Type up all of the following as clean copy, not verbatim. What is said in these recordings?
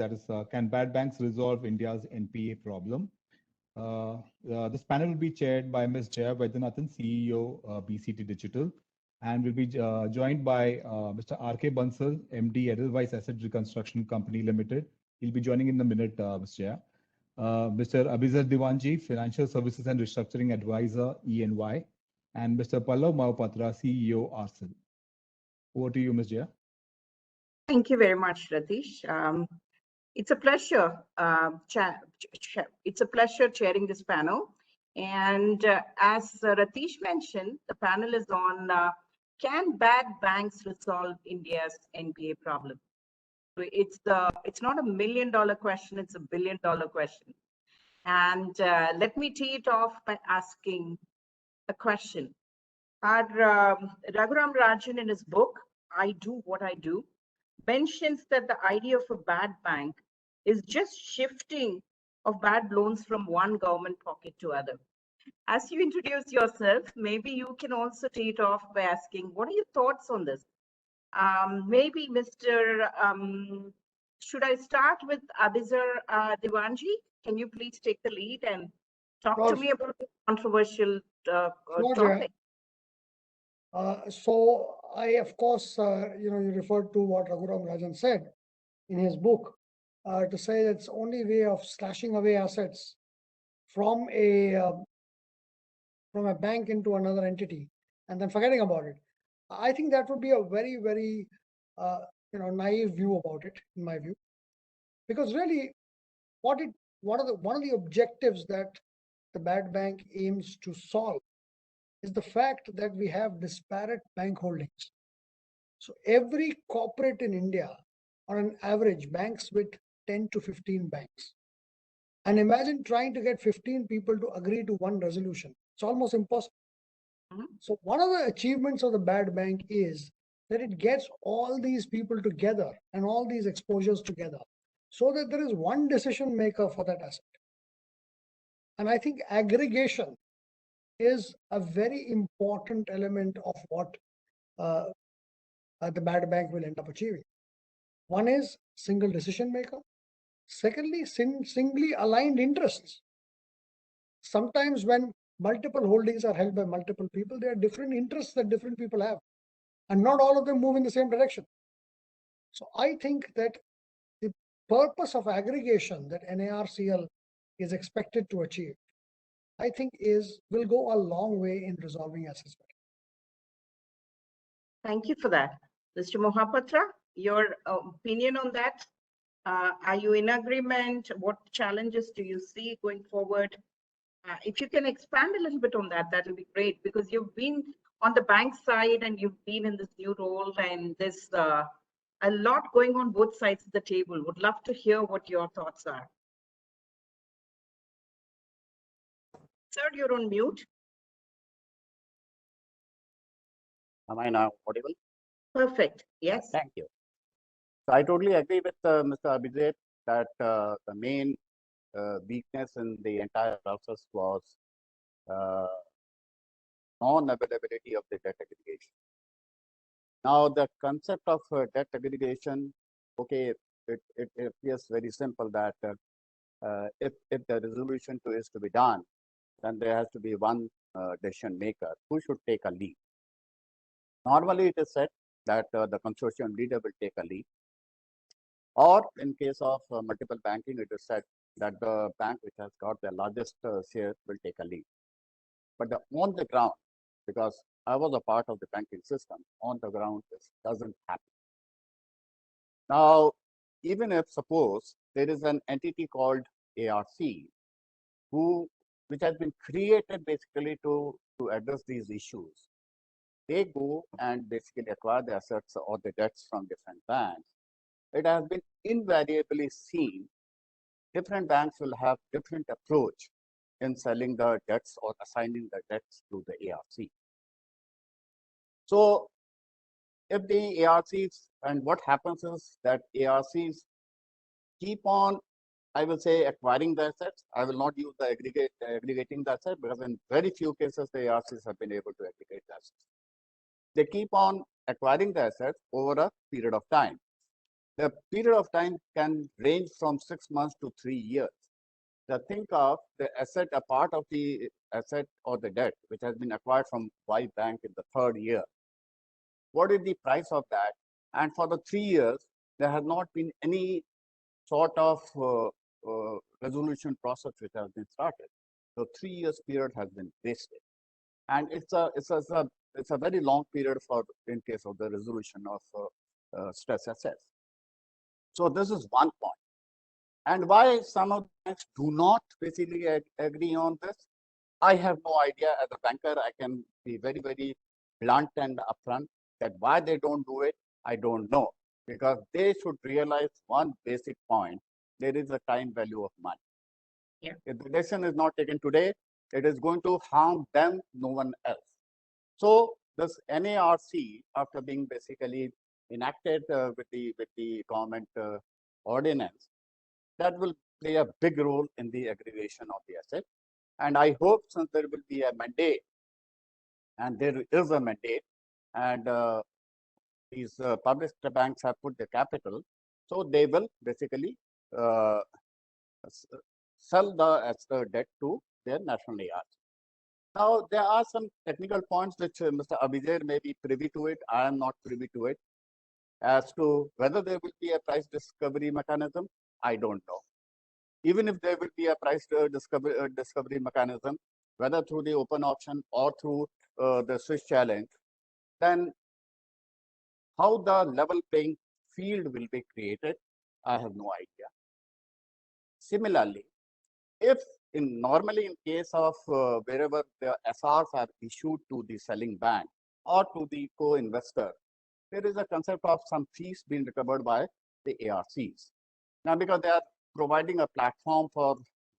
That is, can bad banks resolve India's NPA problem? This panel will be chaired by Ms. Jaya Vaidyanathan, CEO, BCT Digital, and will be joined by Mr. R.K. Bansal, MD, Edelweiss Asset Reconstruction Company Limited. He'll be joining in a minute, Ms. Jaya. Mr. Abhizar Diwanji, Financial Services and Restructuring Advisor, ENY, and Mr. Pallav Mahapatra, CEO, ARCIL. Over to you, Ms. Jaya. Thank you very much, Ratish. It's a pleasure. It's a pleasure chairing this panel. And as Ratish mentioned, the panel is on can bad banks resolve India's NPA problem? It's not $1 million question; it's $1 billion question. And let me tee it off by asking a question. Raghuram Rajan, in his book "I Do What I Do," mentions that the idea of a bad bank is just shifting of bad loans from one government pocket to other. As you introduce yourself, maybe you can also tee it off by asking, what are your thoughts on this? Maybe Mr. Should I start with Abhizar Diwanji? Can you please take the lead and talk to me about the controversial topic? So I, of course, you referred to what Raghuram Rajan said in his book to say that's the only way of slashing away assets from a bank into another entity and then forgetting about it. I think that would be a very, very naive view about it, in my view, because really, one of the objectives that the bad bank aims to solve is the fact that we have disparate bank holdings. So every corporate in India, on an average, banks with 10 to 15 banks. And imagine trying to get 15 people to agree to one resolution. It's almost impossible. So one of the achievements of the bad bank is that it gets all these people together and all these exposures together so that there is one decision maker for that asset. And I think aggregation is a very important element of what the bad bank will end up achieving. One is single decision maker. Secondly, singly aligned interests. Sometimes when multiple holdings are held by multiple people, there are different interests that different people have, and not all of them move in the same direction. So I think that the purpose of aggregation that NARCL is expected to achieve, I think will go a long way in resolving assets. Thank you for that. Mr. Mohapatra, your opinion on that? Are you in agreement? What challenges do you see going forward? If you can expand a little bit on that, that will be great, because you've been on the bank side and you've been in this new role, and there's a lot going on both sides of the table. Would love to hear what your thoughts are. Sir, you're on mute. Am I now audible? Perfect. Yes. Thank you. So I totally agree with Mr. Abhizar that the main weakness in the entire process was non-availability of the debt aggregation. Now, the concept of debt aggregation, okay, it appears very simple that if the resolution is to be done, then there has to be one decision maker who should take a lead. Normally, it is said that the consortium leader will take a lead, or in case of multiple banking, it is said that the bank which has got the largest share will take a lead. But on the ground, because I was a part of the banking system, on the ground this doesn't happen. Now, even if suppose there is an entity called ARC, which has been created basically to address these issues, they go and basically acquire the assets or the debts from different banks. It has been invariably seen different banks will have different approach in selling the debts or assigning the debts to the ARC. So if the ARCs, and what happens is that ARCs keep on, I will say, acquiring the assets. I will not use the aggregating the assets, because in very few cases the ARCs have been able to aggregate the assets. They keep on acquiring the assets over a period of time. the period of time can range from 6 months to 3 years. So think of the asset, a part of the asset or the debt which has been acquired from Y Bank in the 3rd year. What is the price of that? And for the 3 years, there has not been any sort of resolution process which has been started. So 3 years period has been wasted, and it's a very long period for in case of the resolution of stress assets. So this is one point. And why some of the banks do not basically agree on this, I have no idea. As a banker, I can be very, very blunt and upfront that why they don't do it, I don't know. Because they should realize one basic point: there is a time value of money. Yeah. If the decision is not taken today, it is going to harm them, no one else. So this NARC, after being basically enacted with the government ordinance, that will play a big role in the aggregation of the asset. And I hope, since there will be a mandate, and there is a mandate, and these public banks have put the capital, so they will basically sell the debt to their national ARC. Now, there are some technical points which Mr. Abhijair may be privy to it. I am not privy to it. As to whether there will be a price discovery mechanism, I don't know. Even if there will be a price discovery mechanism, whether through the open auction or through the Swiss challenge, then how the level playing field will be created, I have no idea. Similarly, if normally in case of wherever the SRs are issued to the selling bank or to the co-investor, there is a concept of some fees being recovered by the ARCs. Now, because they are providing a platform for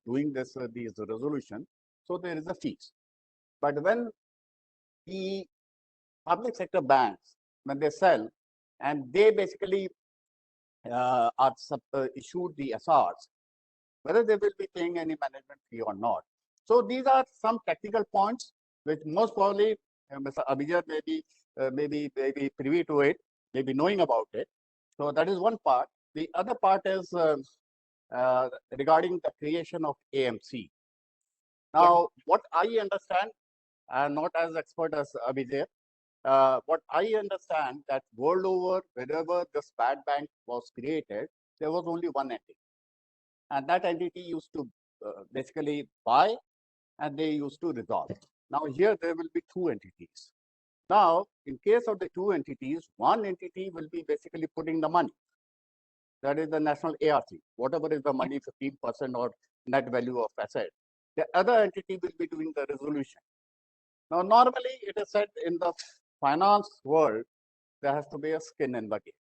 doing this, these resolution, so there is a fees. But when the public sector banks, when they sell, and they basically are issued the SRs, whether they will be paying any management fee or not. So these are some technical points which most probably Mr. Abhijair may be privy to it, may be knowing about it. So that is one part. The other part is regarding the creation of AMC. Now, what I understand, I'm not as expert as Abhijair, what I understand that world over, wherever this bad bank was created, there was only one entity. And that entity used to basically buy, and they used to resolve. Now here there will be two entities. Now, in case of the two entities, one entity will be basically putting the money. That is the national ARC, whatever is the money, 15% or net value of asset. The other entity will be doing the resolution. Now, normally it is said in the finance world, there has to be a skin in the game.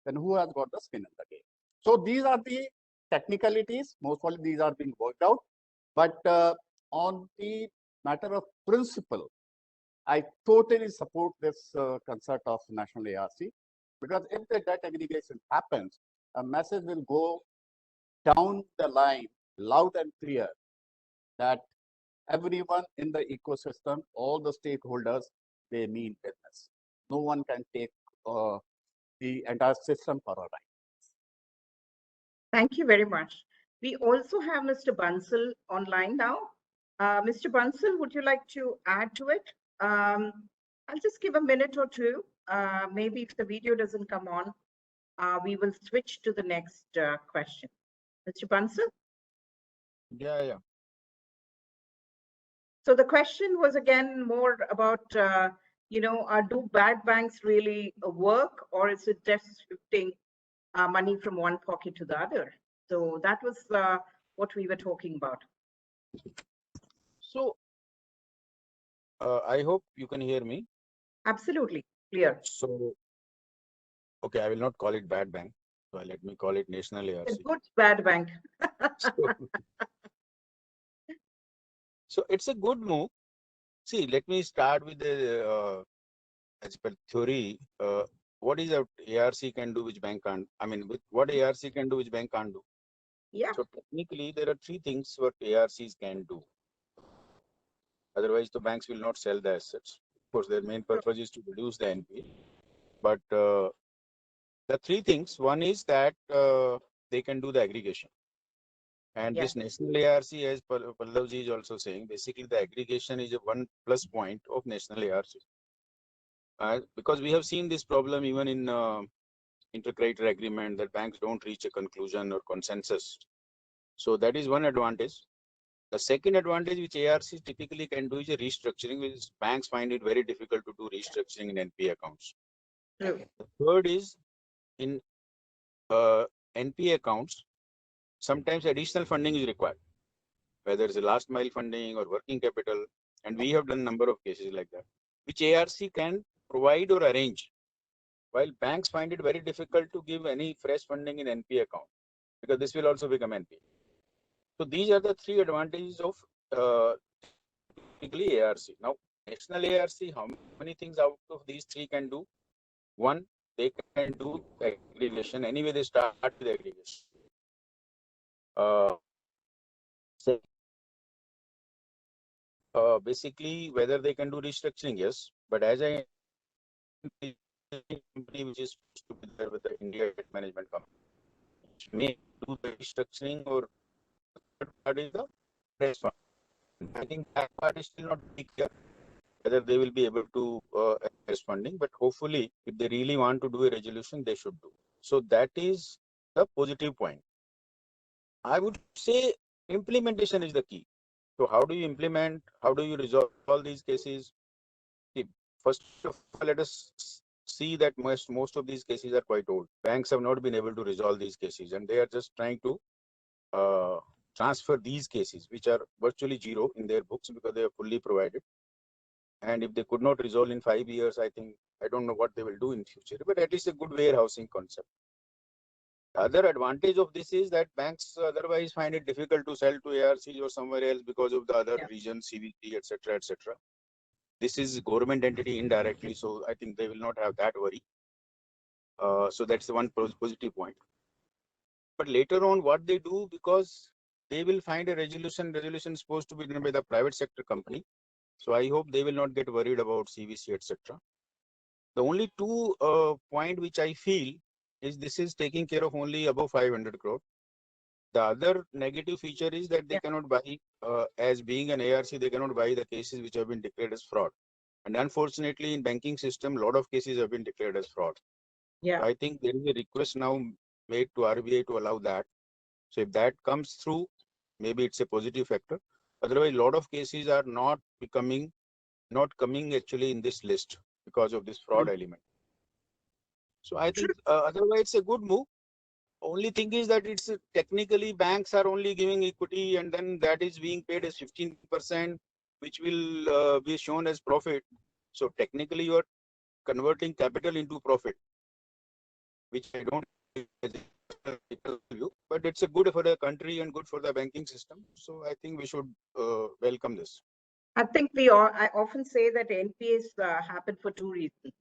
Then who has got the skin in the game? So these are the technicalities. Most probably these are being worked out. But on the matter of principle, I totally support this concept of national ARC, because if the debt aggregation happens, a message will go down the line loud and clear that everyone in the ecosystem, all the stakeholders, they mean business. No one can take the entire system for a ride. Thank you very much. We also have Mr. Bansal online now. Mr. Bansal, would you like to add to it? I'll just give a minute or two. Maybe if the video doesn't come on, we will switch to the next question. Mr. Bansal? Yeah. So the question was again more about, do bad banks really work, or is it just shifting money from one pocket to the other? So that was what we were talking about. So I hope you can hear me. Absolutely clear. So, okay, I will not call it bad bank. So let me call it national ARC. It's good bad bank. So it's a good move. See, let me start with the as per theory. What is ARC can do which bank can't? I mean, what ARC can do which bank can't do? Yeah. So technically, there are three things what ARCs can do. Otherwise, the banks will not sell the assets. Of course, their main purpose is to reduce the NPA. But the three things. One is that they can do the aggregation. And Yeah. this national ARC, as Pallavji is also saying, basically the aggregation is a one plus point of national ARC. Because we have seen this problem even in intercreditor agreement, that banks don't reach a conclusion or consensus. So that is one advantage. The second advantage which ARC typically can do is a restructuring, which banks find it very difficult to do restructuring in NPA accounts. True. The third is in NPA accounts, sometimes additional funding is required, whether it's a last mile funding or working capital. And we have done a number of cases like that, which ARC can provide or arrange, while banks find it very difficult to give any fresh funding in NPA account, because this will also become NPA. So these are the three advantages of typically ARC. Now, national ARC, how many things out of these three can do? One, they can do aggregation. Anyway, they start with aggregation. Basically, whether they can do restructuring, yes. But as I company which is supposed to be there with the India Debt Management Company, which may do the restructuring, or third part is the press fund. I think that part is still not very clear whether they will be able to access funding, but hopefully, if they really want to do a resolution, they should do. So that is the positive point. I would say implementation is the key. So how do you implement? How do you resolve all these cases? First of all, let us see that most of these cases are quite old. Banks have not been able to resolve these cases, and they are just trying to transfer these cases, which are virtually zero in their books because they are fully provided. And if they could not resolve in 5 years, I think, I don't know what they will do in future, but at least a good warehousing concept. The other advantage of this is that banks otherwise find it difficult to sell to ARCs or somewhere else because of the other regions, CVC, etc., etc. This is government entity indirectly, so I think they will not have that worry. So that's the one positive point. But later on, what they do, because they will find a resolution is supposed to be done by the private sector company. So I hope they will not get worried about CVC, etc. The only two point which I feel is this is taking care of only above 500 crore. The other negative feature is that they cannot buy, as being an ARC, they cannot buy the cases which have been declared as fraud. And unfortunately, in banking system, a lot of cases have been declared as fraud. Yeah. So I think there is a request now made to RBI to allow that. So if that comes through, maybe it's a positive factor. Otherwise, a lot of cases are not coming actually in this list because of this fraud element. So I think otherwise it's a good move. Only thing is that it's technically banks are only giving equity, and then that is being paid as 15%, which will be shown as profit. So technically you are converting capital into profit, which I don't view, but it's a good for the country and good for the banking system. So I think we should welcome this. I think I often say that NPAs happen for two reasons.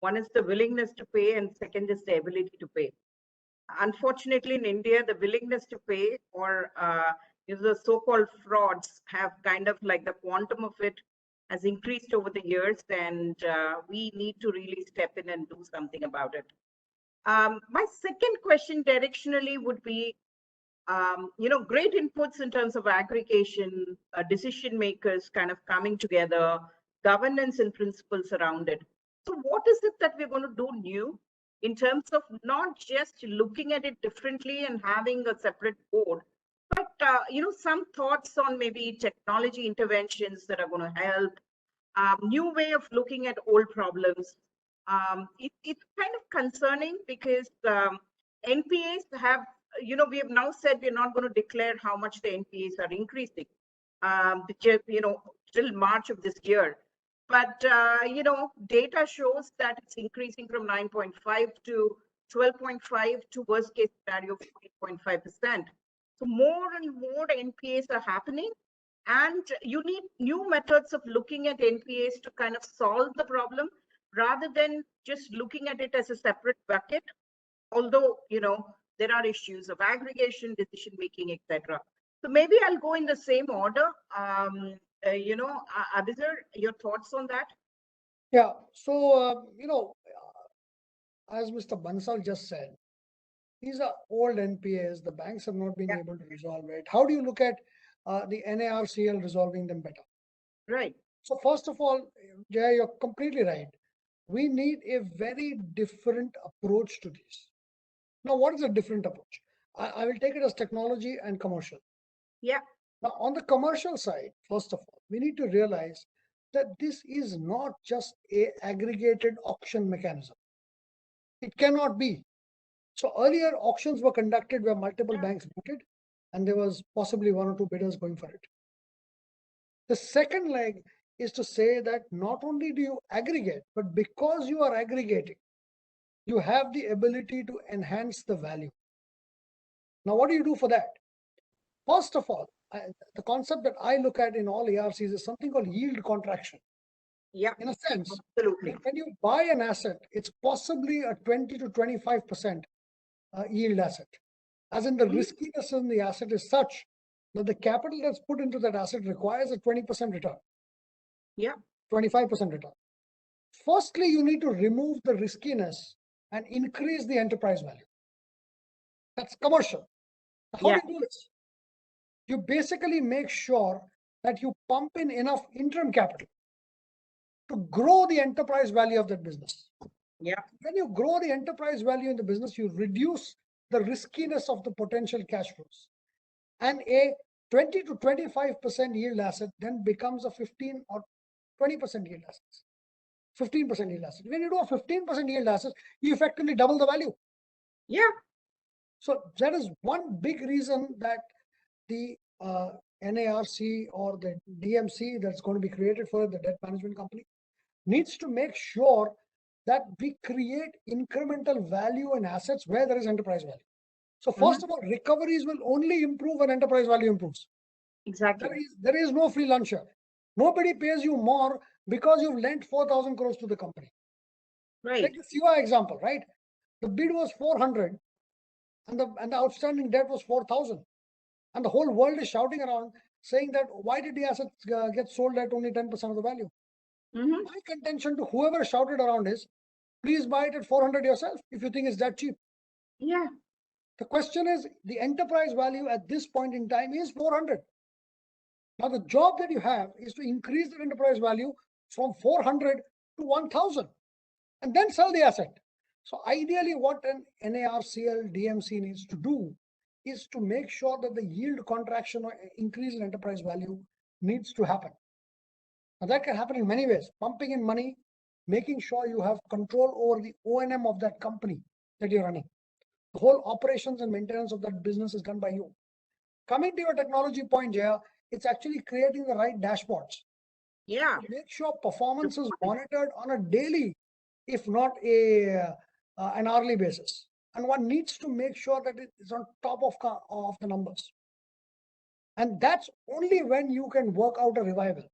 One is the willingness to pay, and second is the ability to pay. Unfortunately, in India, the willingness to pay, or the so-called frauds, have kind of like the quantum of it has increased over the years, and we need to really step in and do something about it. My second question directionally would be, great inputs in terms of aggregation, decision makers kind of coming together, governance and principles around it. So what is it that we're going to do new in terms of not just looking at it differently and having a separate board, but, some thoughts on maybe technology interventions that are going to help, new way of looking at old problems. It's kind of concerning because NPAs have, we have now said we're not going to declare how much the NPAs are increasing, till March of this year. But, data shows that it's increasing from 9.5 to 12.5 to worst case scenario 14.5%. So more and more NPAs are happening. And you need new methods of looking at NPAs to kind of solve the problem rather than just looking at it as a separate bucket. Although, there are issues of aggregation, decision making, etc. So maybe I'll go in the same order. Abizar, your thoughts on that? Yeah. So, as Mr. Bansal just said, these are old NPAs. The banks have not been Yeah. able to resolve it. How do you look at the NARCL resolving them better? Right. So first of all, Jay, you're completely right. We need a very different approach to this. Now, what is a different approach? I will take it as technology and commercial. Yeah. Now, on the commercial side, first of all, we need to realize that this is not just a aggregated auction mechanism. It cannot be. So earlier auctions were conducted where multiple Yeah. banks bid, and there was possibly one or two bidders going for it. The second leg is to say that not only do you aggregate, but because you are aggregating, you have the ability to enhance the value. Now, what do you do for that? First of all, the concept that I look at in all ARCs is something called yield contraction. Yeah. In a sense, Absolutely. when you buy an asset, it's possibly a 20 to 25% yield asset. As in the riskiness in the asset is such that the capital that's put into that asset requires a 20% return. Yeah. 25% return. Firstly, you need to remove the riskiness and increase the enterprise value. That's commercial. How Yeah. do you do this? You basically make sure that you pump in enough interim capital to grow the enterprise value of that business. Yeah. When you grow the enterprise value in the business, you reduce the riskiness of the potential cash flows. And a 20 to 25% yield asset then becomes a 15 or 20% yield asset. 15% yield asset. When you do a 15% yield asset, you effectively double the value. Yeah. So that is one big reason that the NARC or the DMC that's going to be created for the debt management company needs to make sure that we create incremental value in assets where there is enterprise value. So first of all, recoveries will only improve when enterprise value improves. Exactly. There is no free lunch here. Nobody pays you more because you've lent 4,000 crores to the company. Right. Take the CY example, right? The bid was 400 and the outstanding debt was 4,000. And the whole world is shouting around saying that why did the assets get sold at only 10% of the value? Mhm. My contention to whoever shouted around is, please buy it at 400 yourself if you think it's that cheap. Yeah. The question is, the enterprise value at this point in time is 400. Now, the job that you have is to increase the enterprise value from 400 to 1,000 and then sell the asset. So ideally, what an NARCL DMC needs to do is to make sure that the yield contraction or increase in enterprise value needs to happen. Now, that can happen in many ways. Pumping in money, making sure you have control over the O&M of that company that you're running. The whole operations and maintenance of that business is done by you. Coming to your technology point here, it's actually creating the right dashboards. Yeah. Make sure performance is monitored on a daily, if not an hourly basis. And one needs to make sure that it is on top of the numbers. And that's only when you can work out a revival.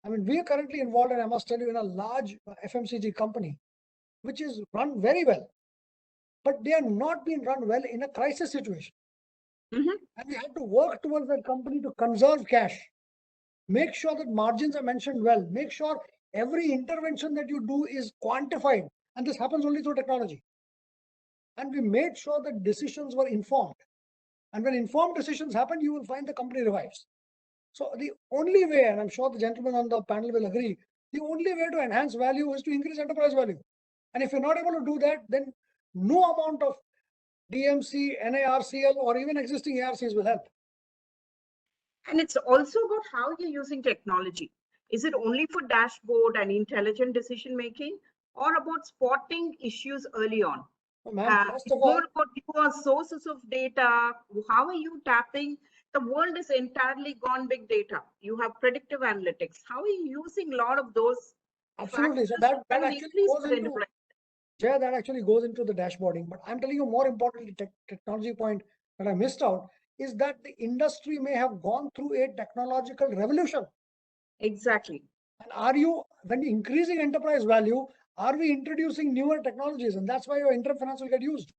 I mean, we are currently involved, and I must tell you, in a large FMCG company, which is run very well, but they are not being run well in a crisis situation. Mhm. And we have to work towards that company to conserve cash. Make sure that margins are mentioned well. Make sure every intervention that you do is quantified. And this happens only through technology. And we made sure that decisions were informed. And when informed decisions happen, you will find the company revives. So the only way, and I'm sure the gentlemen on the panel will agree, the only way to enhance value is to increase enterprise value. And if you're not able to do that, then no amount of DMC, NARCL, or even existing ARCs will help. And it's also about how you're using technology. Is it only for dashboard and intelligent decision making, or about spotting issues early on? Ma'am, first It's of all, more about your sources of data. How are you tapping? The world is entirely gone big data. You have predictive analytics. How are you using a lot of those absolutely. So factors that to actually increase goes the into, enterprise? Jay, that actually goes into the dashboarding. But I'm telling you, more importantly, technology point that I missed out is that the industry may have gone through a technological revolution. Exactly. And are you, when you're increasing enterprise value, are we introducing newer technologies? And that's why your interim finance will get used.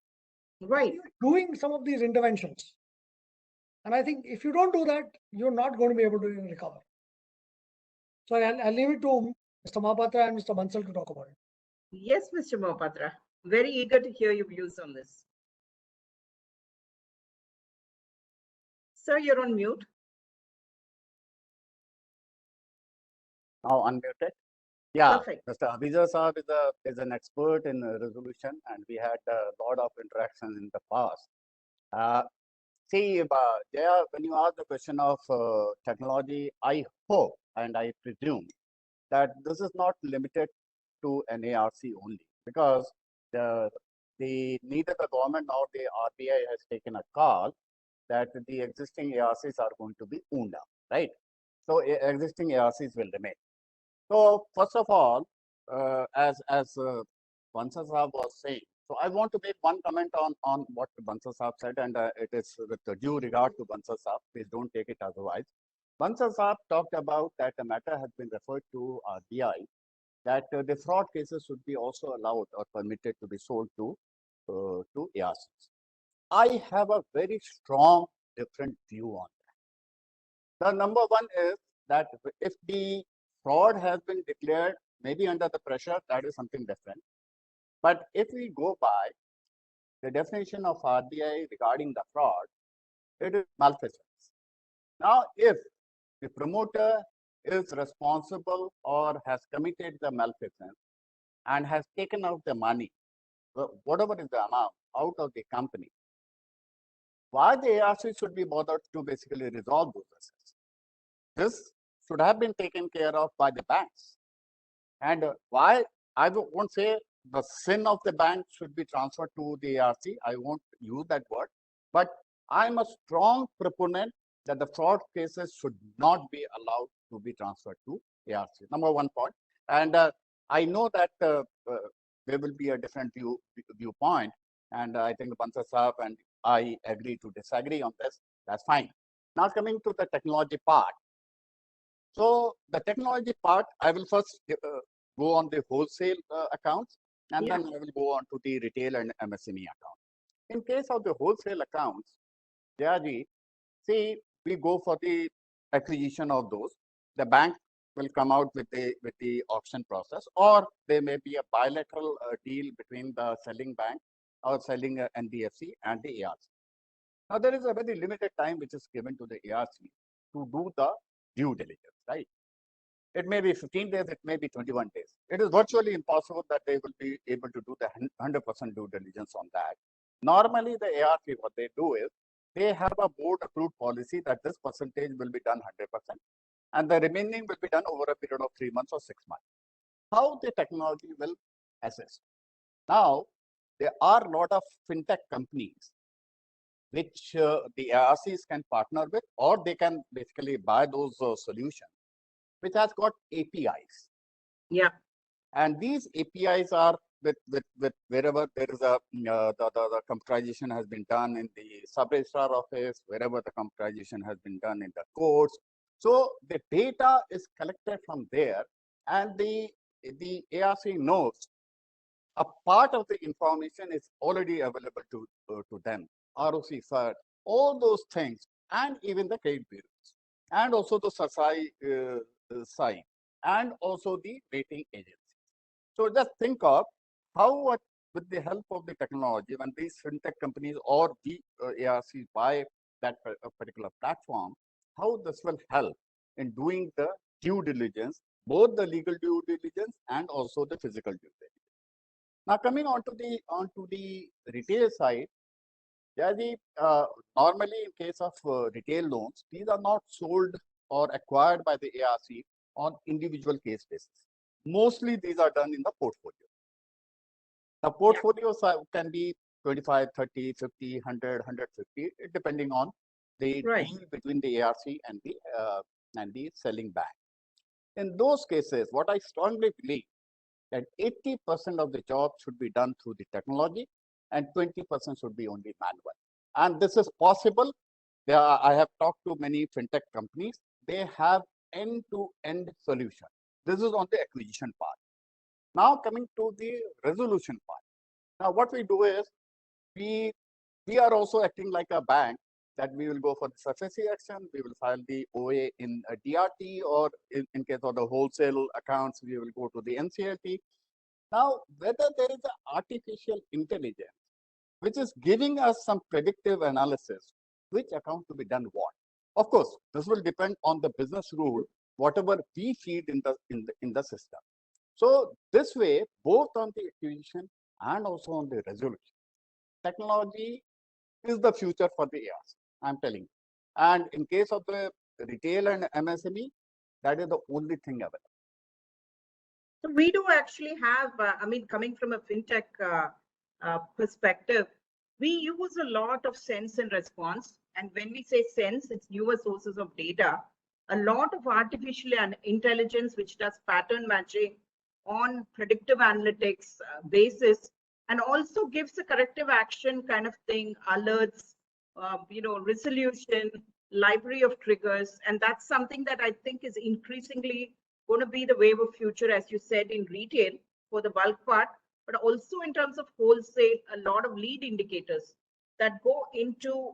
Are Right. you doing some of these interventions? And I think if you don't do that, you're not going to be able to recover. So I'll leave it to Mr. Mahapatra and Mr. Bansal to talk about it. Yes, Mr. Mohapatra. Very eager to hear your views on this. Sir, you're on mute. Now unmuted. Yeah, Perfect. Mr. Abhijar Saab is an expert in resolution, and we had a lot of interactions in the past. See, Jaya, when you ask the question of technology, I hope and I presume that this is not limited to an ARC only, because neither the government nor the RBI has taken a call that the existing ARCs are going to be wound up, right? So existing ARCs will remain. So first of all, as Bansal Saab was saying, so I want to make one comment on what Bansal Saab said, and it is with the due regard to Bansal Saab. Please don't take it otherwise. Bansal Saab talked about that the matter has been referred to RBI, that the fraud cases should be also allowed or permitted to be sold to ARCs. I have a very strong different view on that. The number one is that if the fraud has been declared, maybe under the pressure, that is something different. But if we go by the definition of RBI regarding the fraud, it is malfeasance. Now, if the promoter is responsible or has committed the malfeasance and has taken out the money, whatever is the amount, out of the company, why the ARC should be bothered to basically resolve those assets? This should have been taken care of by the banks. And why, I won't say the sin of the bank should be transferred to the ARC. I won't use that word, but I'm a strong proponent that the fraud cases should not be allowed to be transferred to ARC. Number one point. And I know that there will be a different viewpoint, and I think Bansal Saab and I agree to disagree on this. That's fine. Now coming to the technology part. So the technology part, I will first go on the wholesale accounts, and then I will go on to the retail and MSME account. In case of the wholesale accounts, Jayaji, see, we go for the acquisition of those. The bank will come out with the auction process, or there may be a bilateral deal between the selling bank or selling NBFC and the ARC. Now there is a very limited time which is given to the ARC to do the due diligence, right? It may be 15 days, it may be 21 days. It is virtually impossible that they will be able to do the 100% due diligence on that. Normally, the ARC, what they do is, they have a board approved policy that this percentage will be done 100%, and the remaining will be done over a period of 3 months or 6 months. How the technology will assist? Now, there are a lot of fintech companies which the ARCs can partner with, or they can basically buy those solutions, which has got APIs. Yeah. And these APIs are with wherever there is a the computerization has been done in the sub-registrar office, wherever the computerization has been done in the courts. So the data is collected from there, and the ARC knows a part of the information is already available to them. ROC cert, all those things, and even the credit bureaus, and also the SASAI side, and also the rating agencies. So just think of how, with the help of the technology, when these fintech companies or the ARCs buy that particular platform, how this will help in doing the due diligence, both the legal due diligence and also the physical due diligence. Now coming on to the retail side, Jayaji, normally in case of retail loans, these are not sold or acquired by the ARC on individual case basis. Mostly these are done in the portfolio. The portfolio can be 25, 30, 50, 100, 150, depending on the deal between the ARC and the selling bank. In those cases, what I strongly believe that 80% of the job should be done through the technology and 20% should be only manual. And this is possible. I have talked to many fintech companies. They have end-to-end solution. This is on the acquisition part. Now coming to the resolution part. Now what we do is, we are also acting like a bank, that we will go for the SASAI action, we will file the OA in a DRT, or in case of the wholesale accounts, we will go to the NCLT. Now, whether there is an artificial intelligence, which is giving us some predictive analysis, which account to be done what? Of course, this will depend on the business rule, whatever we feed in the system. So this way, both on the acquisition and also on the resolution, technology is the future for the ARs, I'm telling you. And in case of the retail and MSME, that is the only thing available. So we do actually have, I mean, coming from a fintech perspective, we use a lot of sense and response. And when we say sense, it's newer sources of data, a lot of artificial intelligence, which does pattern matching on predictive analytics basis, and also gives a corrective action kind of thing, alerts, resolution, library of triggers. And that's something that I think is increasingly going to be the wave of future, as you said, in retail for the bulk part, but also in terms of wholesale, a lot of lead indicators that go into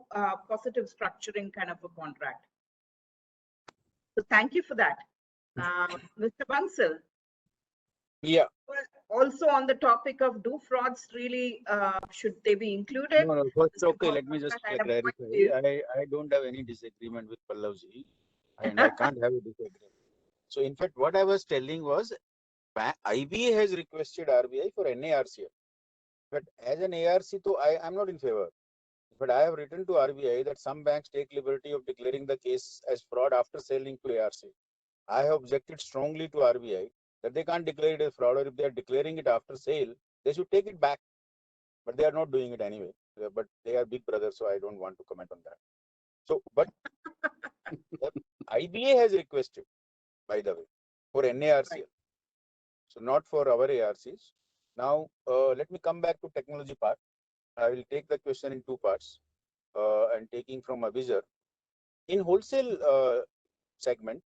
positive structuring kind of a contract. So thank you for that. Mr. Bansal. Yeah. Also on the topic of, do frauds really, should they be included? No, it's okay. Let me just clarify. I don't have any disagreement with Pallavji, and I can't have a disagreement. So in fact, what I was telling was, IBA has requested RBI for NARCL. But as an ARC, so I am not in favor. But I have written to RBI that some banks take liberty of declaring the case as fraud after selling to ARC. I have objected strongly to RBI that they can't declare it as fraud, or if they are declaring it after sale, they should take it back. But they are not doing it anyway. But they are big brothers, so I don't want to comment on that. So, but IBA has requested, by the way, for NARCL. Right. So not for our ARCs. Now, let me come back to technology part. I will take the question in two parts, and taking from Abhijar. In wholesale segment,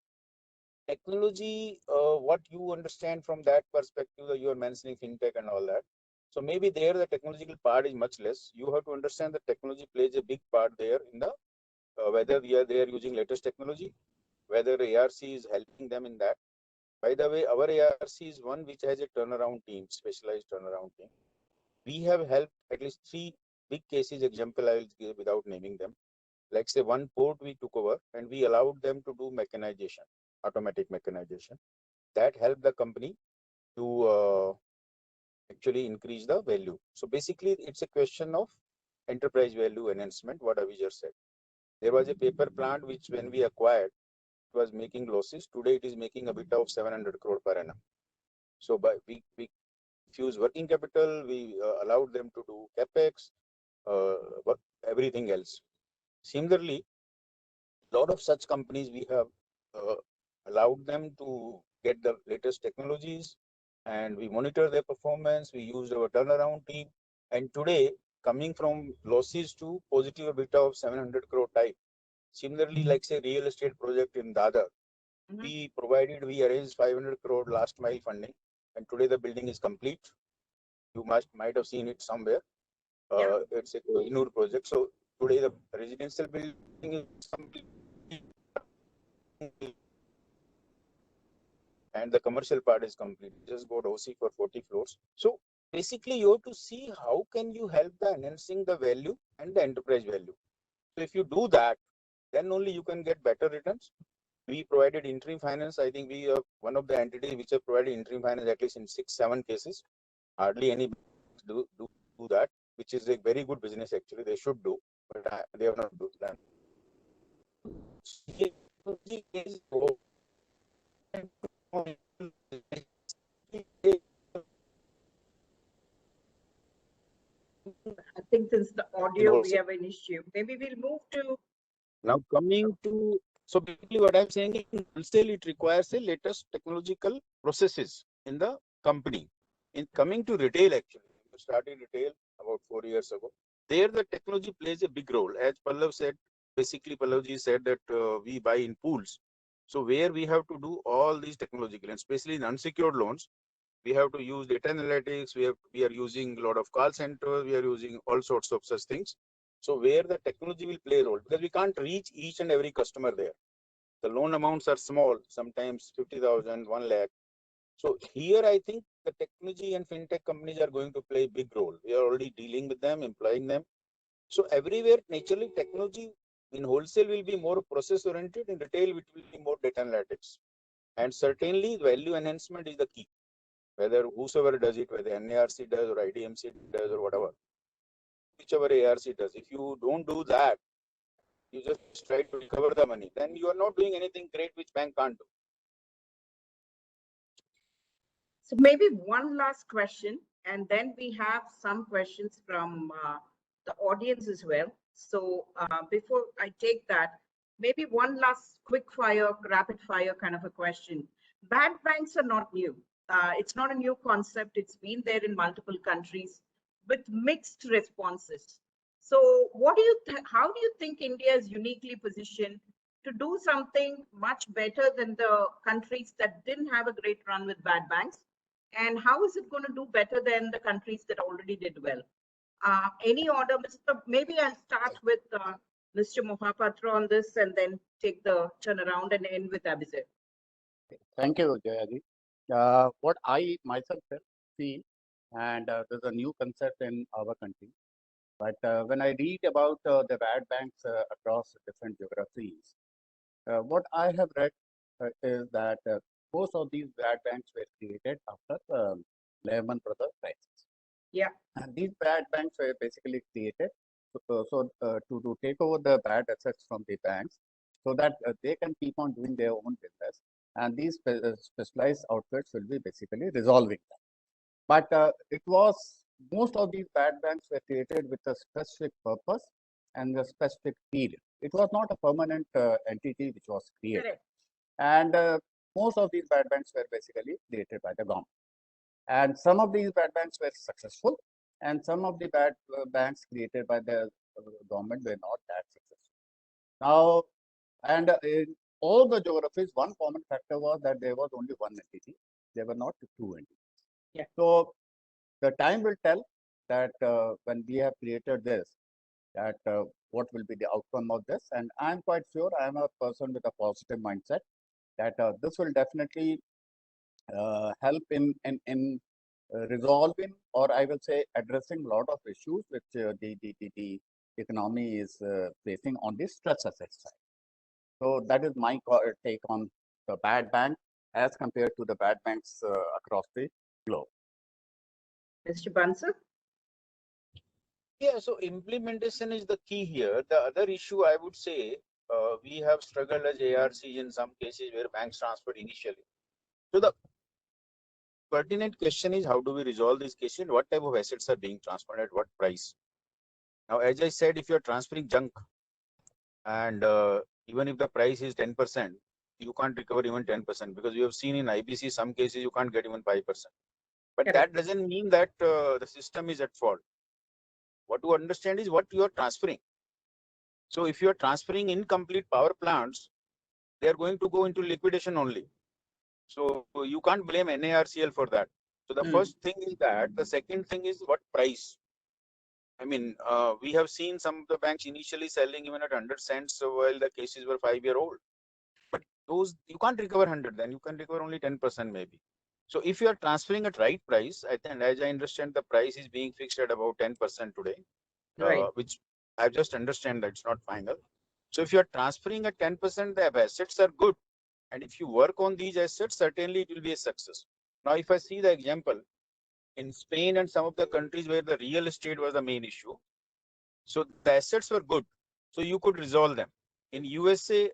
technology, what you understand from that perspective, you are mentioning fintech and all that. So maybe there the technological part is much less. You have to understand that technology plays a big part there in the whether they are using latest technology, whether ARC is helping them in that. By the way, our ARC is one which has a turnaround team, specialized turnaround team. We have helped at least 3 big cases. Example I will give without naming them. Like say one port we took over and we allowed them to do mechanization, automatic mechanization. That helped the company to actually increase the value. So basically, it's a question of enterprise value enhancement, what Abhijar said. There was a paper plant which when we acquired, it was making losses. Today, it is making a bit of 700 crore per annum. So by we fuse working capital, we allowed them to do capex, everything else. Similarly, a lot of such companies we have allowed them to get the latest technologies, and we monitor their performance. We use our turnaround team, and today coming from losses to positive EBITDA of 700 crore type. Similarly, like say real estate project in Dadar, we arranged 500 crore last mile funding, and today the building is complete. You might have seen it somewhere. It's a Inur project. So today the residential building is complete, and the commercial part is complete. Just got OC for 40 floors. So basically, you have to see how can you help the enhancing the value and the enterprise value. So if you do that, then only you can get better returns. We provided interim finance. I think we are one of the entities which have provided interim finance at least in 6-7 cases. Hardly any do that, which is a very good business actually. They should do, but they have not done. I think since the audio we have an issue, maybe we'll move to. Now coming to, so basically what I'm saying in wholesale, it requires a latest technological processes in the company. In coming to retail, actually, we started retail about 4 years ago. There the technology plays a big role. As Pallav said, basically Pallavji said that we buy in pools. So where we have to do all these technological, and especially in unsecured loans, we have to use data analytics. We are using a lot of call centers. We are using all sorts of such things. So where the technology will play a role, because we can't reach each and every customer there. The loan amounts are small, sometimes 50,000, 1 lakh. So here, I think the technology and fintech companies are going to play a big role. We are already dealing with them, employing them. So everywhere, naturally, technology in wholesale will be more process oriented. In retail, it will be more data analytics. And certainly, value enhancement is the key. Whether whosoever does it, whether NARC does or IDMC does or whatever, whichever ARC does, if you don't do that, you just try to recover the money, then you are not doing anything great which bank can't do. So maybe one last question, and then we have some questions from the audience as well. So before I take that, maybe one last quick fire, rapid fire kind of a question. Bad banks are not new. It's not a new concept. It's been there in multiple countries with mixed responses. So what do you how do you think India is uniquely positioned to do something much better than the countries that didn't have a great run with bad banks? And how is it going to do better than the countries that already did well? Any order, Mr. Maybe I'll start with Mr. Mohapatra on this and then take the turnaround and end with Abhijit. Thank you, Jayaji. What I myself feel, and there's a new concept in our country, but when I read about the bad banks across different geographies, what I have read is that most of these bad banks were created after Lehman Brothers crisis. Yeah. And these bad banks were basically created to take over the bad assets from the banks so that they can keep on doing their own business. And these specialized outfits will be basically resolving that. But it was most of these bad banks were created with a specific purpose and a specific period. It was not a permanent entity which was created. Correct. And most of these bad banks were basically created by the government. And some of these bad banks were successful, and some of the bad banks created by the government were not that successful. Now, and in all the geographies, one common factor was that there was only one entity. There were not two entities. Yeah. So the time will tell that when we have created this, that what will be the outcome of this. And I'm quite sure I'm a person with a positive mindset that this will definitely help in resolving, or I will say addressing a lot of issues which the economy is facing on the stress asset side. So that is my take on the bad bank as compared to the bad banks across the globe. Mr. Bansal? Yeah, so implementation is the key here. The other issue I would say, we have struggled as ARC in some cases where banks transferred initially. So the pertinent question is, how do we resolve this case and what type of assets are being transferred at what price? Now, as I said, if you're transferring junk and even if the price is 10%, you can't recover even 10% because you have seen in IBC some cases you can't get even 5%. But Correct. that doesn't mean that the system is at fault. What to understand is what you are transferring. So if you are transferring incomplete power plants, they are going to go into liquidation only. So you can't blame NARCL for that. So the first thing is that. The second thing is what price. I mean, we have seen some of the banks initially selling even at 100 cents while the cases were 5-year-old. But those you can't recover 100, then you can recover only 10% maybe. So if you are transferring at right price, I think, as I understand, the price is being fixed at about 10% today, Right. which I just understand that it's not final. So if you are transferring at 10%, the assets are good. And if you work on these assets, certainly it will be a success. Now, if I see the example in Spain and some of the countries where the real estate was the main issue, so the assets were good. So you could resolve them. In USA,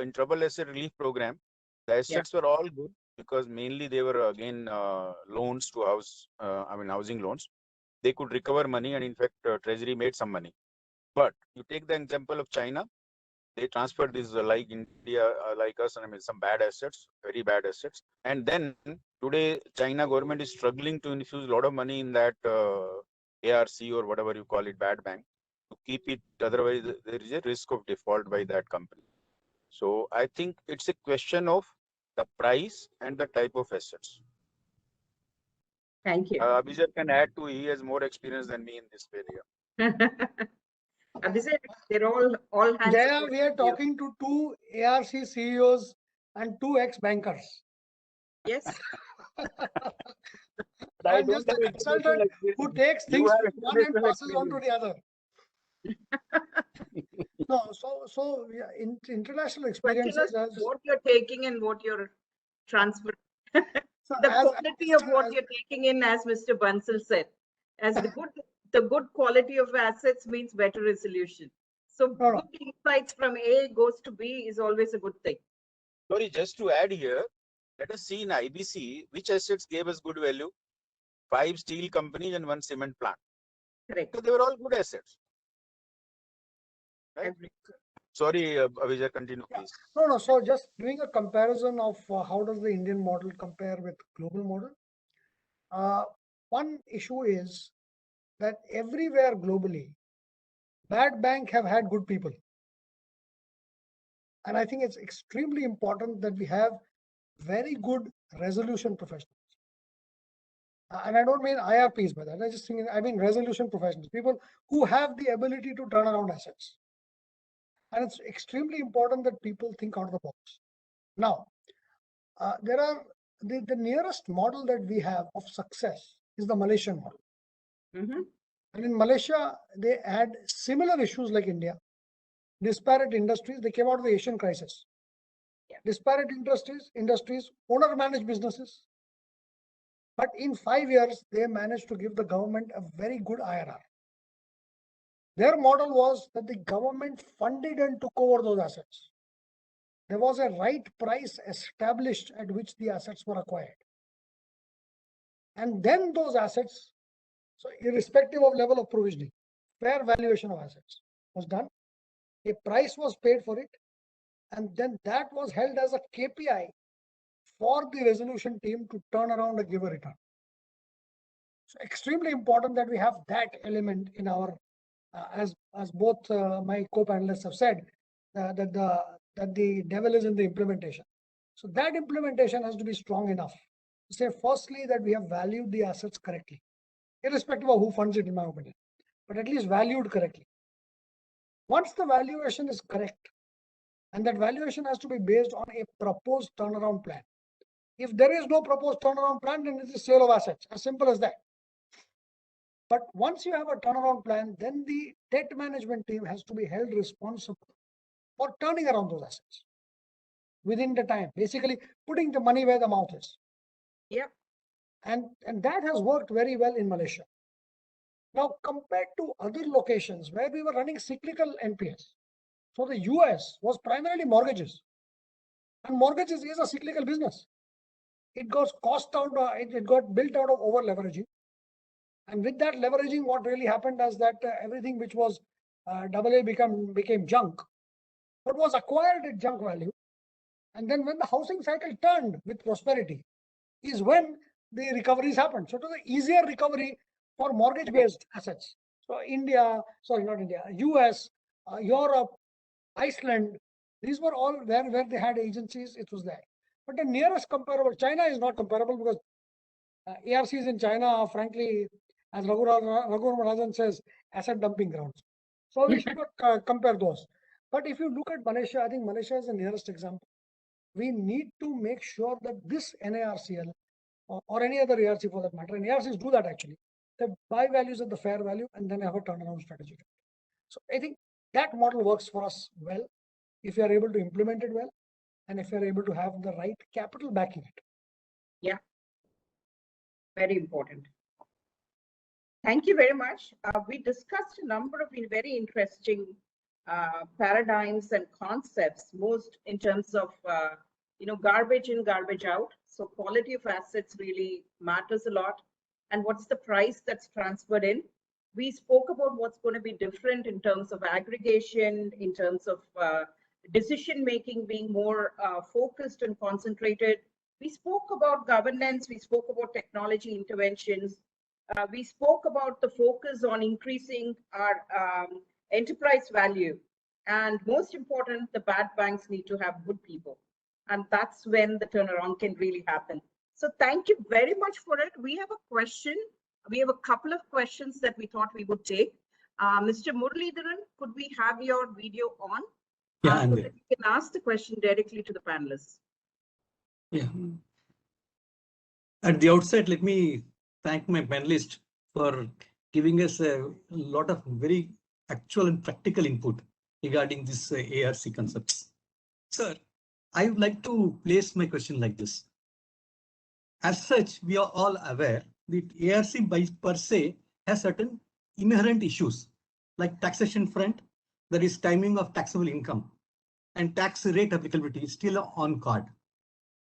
in trouble asset relief program, the assets were all good because mainly they were again loans to housing loans. They could recover money, and in fact, Treasury made some money. But you take the example of China, they transferred this like India, like us, and I mean some bad assets, very bad assets. And then today, China government is struggling to infuse a lot of money in that ARC or whatever you call it, bad bank, to keep it. Otherwise, there is a risk of default by that company. So I think it's a question of the price and the type of assets. Thank you. Abhijit can add to, he has more experience than me in this area. Abhijit, they're all hands. Jaya, we are talking to two ARC CEOs and two ex-bankers. Yes. I I'm don't just a have consultant international who experience. takes You things have from one and international passes on to experience. the other. No, so yeah, international Question experiences is as what you're taking and what you're transferring. so The as quality of what as- you're taking in, as Mr. Bansal said, as the good quality of assets means better resolution. So no, no. good insights from A goes to B is always a good thing. Sorry, just to add here, let us see in IBC which assets gave us good value. 5 steel companies and 1 cement plant. Correct. So they were all good assets. Right? Agree. Sorry, Avijay, continue, Yeah. please. No. So just doing a comparison of how does the Indian model compare with global model. One issue is that everywhere globally, bad bank have had good people. And I think it's extremely important that we have very good resolution professionals. And I don't mean IRPs by that. I mean resolution professionals, people who have the ability to turn around assets. And it's extremely important that people think out of the box. Now, there are the nearest model that we have of success is the Malaysian model. Mhm. And in Malaysia, they had similar issues like India. Disparate industries, they came out of the Asian crisis. Yeah. Disparate industries, owner-managed businesses. But in 5 years, they managed to give the government a very good IRR. Their model was that the government funded and took over those assets. There was a right price established at which the assets were acquired. And then those assets, so irrespective of level of provisioning, fair valuation of assets was done. A price was paid for it. And then that was held as a KPI for the resolution team to turn around and give a return. So extremely important that we have that element in our, as both my co-panelists have said, that the devil is in the implementation. So that implementation has to be strong enough to say, firstly, that we have valued the assets correctly, irrespective of who funds it, in my opinion, but at least valued correctly. Once the valuation is correct, and that valuation has to be based on a proposed turnaround plan. If there is no proposed turnaround plan, then it's a sale of assets, as simple as that. But once you have a turnaround plan, then the debt management team has to be held responsible for turning around those assets within the time, basically putting the money where the mouth is. Yep. And that has worked very well in Malaysia. Now, compared to other locations where we were running cyclical NPS, so the US was primarily mortgages. And mortgages is a cyclical business. It got cost out, it got built out of over leveraging. And with that leveraging, what really happened is that everything which was AA became junk. What was acquired at junk value. And then when the housing cycle turned with prosperity, is when the recoveries happened. So it was an easier recovery for mortgage-based assets. So not India, US, Europe, Iceland, these were all where they had agencies, it was there. But the nearest comparable, China is not comparable because ARCs in China are, frankly, as Raghuram Rajan says, asset dumping grounds. So we should not compare those. But if you look at Malaysia, I think Malaysia is the nearest example. We need to make sure that this NARCL or any other ARC for that matter, and ARCs do that actually, they buy values at the fair value and then have a turnaround strategy. So I think that model works for us well if you are able to implement it well and if you are able to have the right capital backing it. Yeah. Very important. Thank you very much. We discussed a number of very interesting paradigms and concepts, most in terms of garbage in, garbage out. So quality of assets really matters a lot. And what's the price that's transferred in? We spoke about what's going to be different in terms of aggregation, in terms of decision making being more focused and concentrated. We spoke about governance. We spoke about technology interventions. We spoke about the focus on increasing our enterprise value. And most important, the bad banks need to have good people. And that's when the turnaround can really happen. So thank you very much for it. We have a question. We have a couple of questions that we thought we would take. Mr. Muralidharan, could we have your video on? Yeah, so that you can ask the question directly to the panelists. Yeah. At the outset, let me thank my panelists for giving us a lot of very actual and practical input regarding this ARC concepts. Sir, I would like to place my question like this. As such, we are all aware that ARC by per se has certain inherent issues like taxation front, there is timing of taxable income and tax rate applicability is still on card.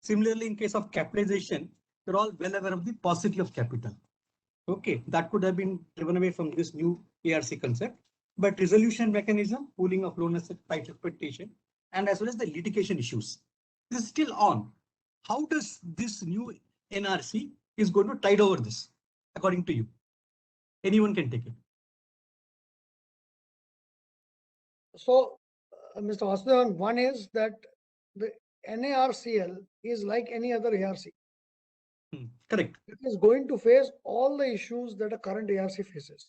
Similarly, in case of capitalization, you're all well aware of the paucity of capital. Okay, that could have been driven away from this new ARC concept, but resolution mechanism, pooling of loan asset price expectation, and as well as the litigation issues, this is still on. How does this new NRC is going to tide over this, according to you? Anyone can take it. So, Mr. Vasudevan, one is that the NARCL is like any other ARC. Correct. It is going to face all the issues that a current ARC faces.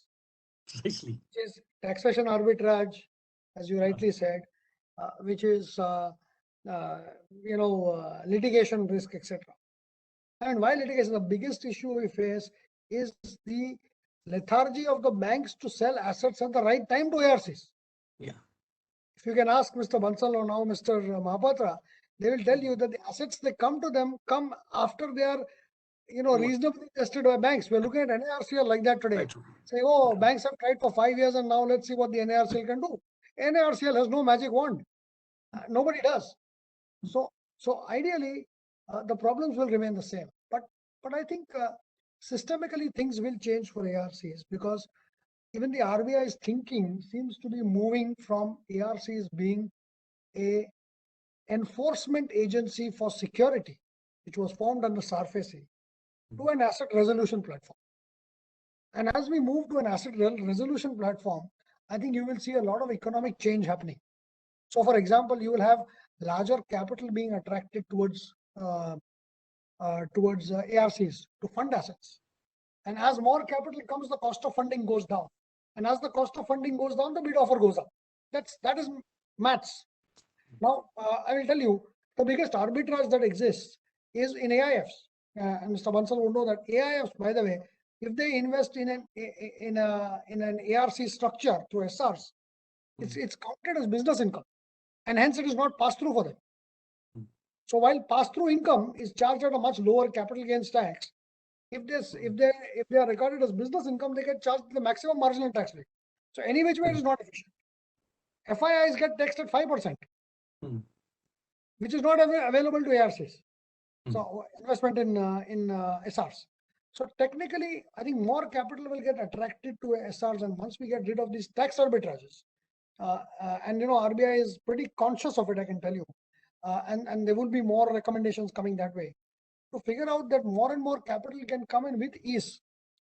Precisely. Which is taxation arbitrage, as you rightly said, which is litigation risk, etc. And while litigation, the biggest issue we face is the lethargy of the banks to sell assets at the right time to ARCs. Yeah. If you can ask Mr. Bansal or now Mr. Mahapatra, they will tell you that the assets they come to them come after they are reasonably tested by banks. We're looking at NARCL like that today. Right. Say, oh, banks have tried for 5 years and now let's see what the NARCL can do. NARCL has no magic wand. Nobody does. So ideally, the problems will remain the same. But I think systemically things will change for ARCs because even the RBI's thinking seems to be moving from ARCs being a enforcement agency for security, which was formed under SARFAESI, to an asset resolution platform. And as we move to an asset resolution platform, I think you will see a lot of economic change happening. So, for example, you will have larger capital being attracted towards ARCs to fund assets. And as more capital comes, the cost of funding goes down. And as the cost of funding goes down, the bid offer goes up. That is maths. Now, I will tell you, the biggest arbitrage that exists is in AIFs. And Mr. Bansal will know that AIFs, by the way, if they invest in an ARC structure through SRs, it's counted as business income, and hence it is not passed through for them. So while pass-through income is charged at a much lower capital gains tax, if they are regarded as business income, they get charged the maximum marginal tax rate. So any which way it is not efficient. FIIs get taxed at 5%, which is not available to ARCs. So investment in SRs. So technically, I think more capital will get attracted to SRs, and once we get rid of these tax arbitrages, and RBI is pretty conscious of it, I can tell you, and there will be more recommendations coming that way to figure out that more and more capital can come in with ease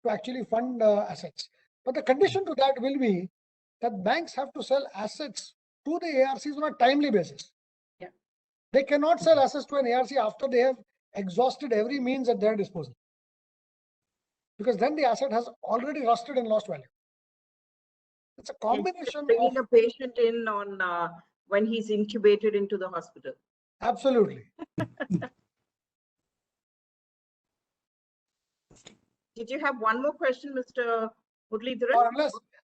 to actually fund assets. But the condition to that will be that banks have to sell assets to the ARCs on a timely basis. Yeah. They cannot sell assets to an ARC after they have exhausted every means at their disposal, because then the asset has already rusted and lost value. It's a combination of bringing a patient in on when he's intubated into the hospital. Absolutely. Did you have one more question, Mr. Muralidharan? Or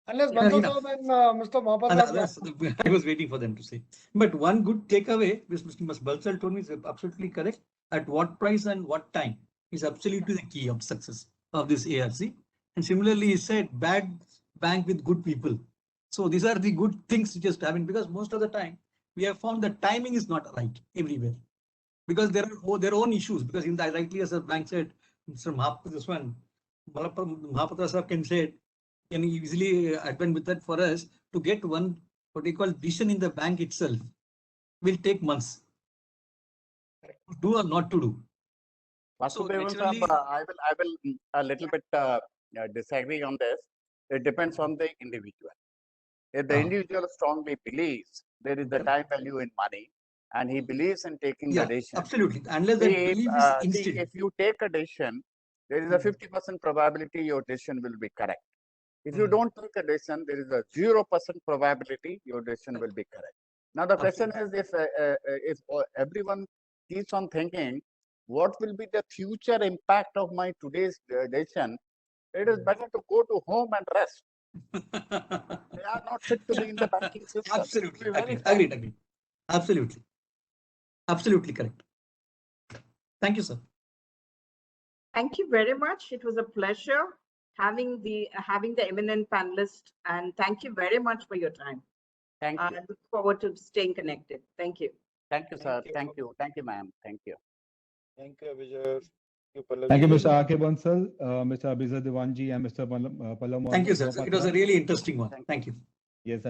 unless Bansal Saab and Mr. Mahapatra. I was waiting for them to say. But one good takeaway, which Mr. Bansal told me, is absolutely correct. At what price and what time is absolutely the key of success of this ARC. And similarly, he said bad bank with good people. So these are the good things just having, because most of the time we have found that timing is not right everywhere, because there are their own issues. Because in the rightly, as the bank said, Mr. Mahapatra Sahab can easily advent with that for us to get one what we call decision in the bank itself will take months. To do or not to do. Vasudevan Sahab, I will a little bit disagree on this. It depends on the individual. If the individual strongly believes there is the time value in money, and he believes in taking the decision. Absolutely. Unless that belief is instilled. If you take a decision, there is a 50% probability your decision will be correct. If you don't take a decision, there is a 0% probability your decision will be correct. Now the question is, if everyone keeps on thinking what will be the future impact of my today's decision, it is better to go to home and rest. They are not fit to be in the banking system. Absolutely. To be very Agreed. frank. Agreed. Absolutely. Absolutely correct. Thank you, sir. Thank you very much. It was a pleasure having the eminent panelist, and thank you very much for your time. Thank I you. look forward to staying connected. Thank you. Thank you, sir. Thank you. Thank you. Thank you, ma'am. Thank you. Thank you, Abhijit. Thank you, Pallavi. Mr. R.K. Bansal, Mr. Abhijit Diwanji, and Mr. Pallam. Thank you, sir. It was a really interesting one. Thank you. Yes,